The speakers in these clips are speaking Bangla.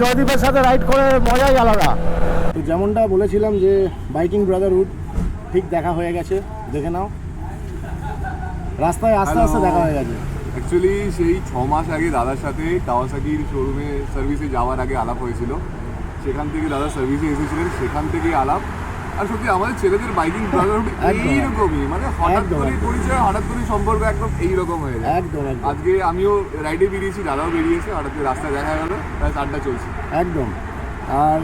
জয়দীপের সাথে রাইড করে মজাই আলাদা। তো যেমনটা বলেছিলাম যে বাইকিং ব্রাদারহুড ঠিক দেখা হয়ে গেছে, দেখে নাও রাস্তায় আস্তে আস্তে দেখা হয়ে গেছে। অ্যাকচুয়ালি সেই 6 মাস আগে দাদার সাথে কাওয়াসাকির শোরুমে সার্ভিসে যাওয়ার আগে আলাপ হয়েছিল, সেখান থেকে দাদা সার্ভিসে এসেছিলেন, সেখান থেকেই আলাপ। আর সত্যি আমাদের ছেলেদের বাইকিং ব্রাদারহুড এইরকমই, মানে হঠাৎ করে পরিচয়, হঠাৎ করে সম্পর্ক একদম এইরকম হয়ে যায়। একদম আজকে আমিও রাইডে বেরিয়েছি, দাদাও বেরিয়েছে, হঠাৎ করে রাস্তায় দেখা গেল, ব্যাস আড্ডা চলছে একদম। আর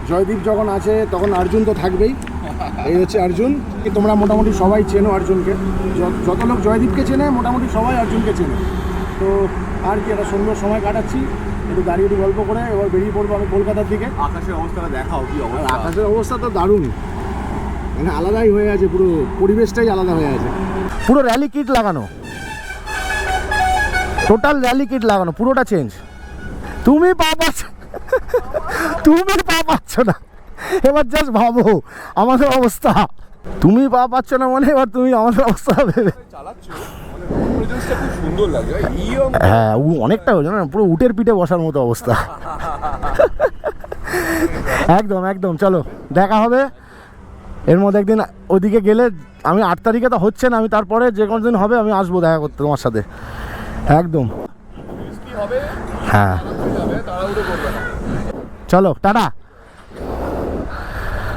জয়দীপ যখন আছে তখন অর্জুন তো থাকবেই, এই হচ্ছে অর্জুন। তোমরা মোটামুটি সবাই চেনো অর্জুনকে, যত লোক জয়দীপকে চেনে মোটামুটি সবাই অর্জুনকে চেনে। তো আর কি, একটা সুন্দর সময় কাটাচ্ছি, একটু দাঁড়িয়ে একটু গল্প করে এবার বেরিয়ে পড়বো আমি কলকাতার দিকে। আকাশের অবস্থাটা দেখাও, কি অবস্থা। আকাশের অবস্থা তো দারুণ, মানে আলাদাই হয়ে আছে, পুরো পরিবেশটাই আলাদা হয়ে আছে। পুরো র্যালি কিট লাগানো, টোটাল র্যালি কিট লাগানো, পুরোটা চেঞ্জ। তুমি পা পাচ্ছ, তুমি পা পাচ্ছ না, এবার জাস্ট ভাবো আমাদের অবস্থা। তুমি পা পাচ্ছ না মানে এবার তুমি আমাদের অবস্থা ভেবে চালাচ্ছো, খুব সুন্দর লাগে। হ্যাঁ, অনেকটা হয়েছে না, পুরো উটের পিঠে বসার মতো অবস্থা। একদম একদম, চলো দেখা হবে এর মধ্যে একদিন। ওইদিকে গেলে আমি 8 তারিখে তো হচ্ছে না, আমি তারপরে যে কোনো দিন হবে আমি আসবো দেখা করতে তোমার সাথে, একদম। হ্যাঁ চলো টাটা।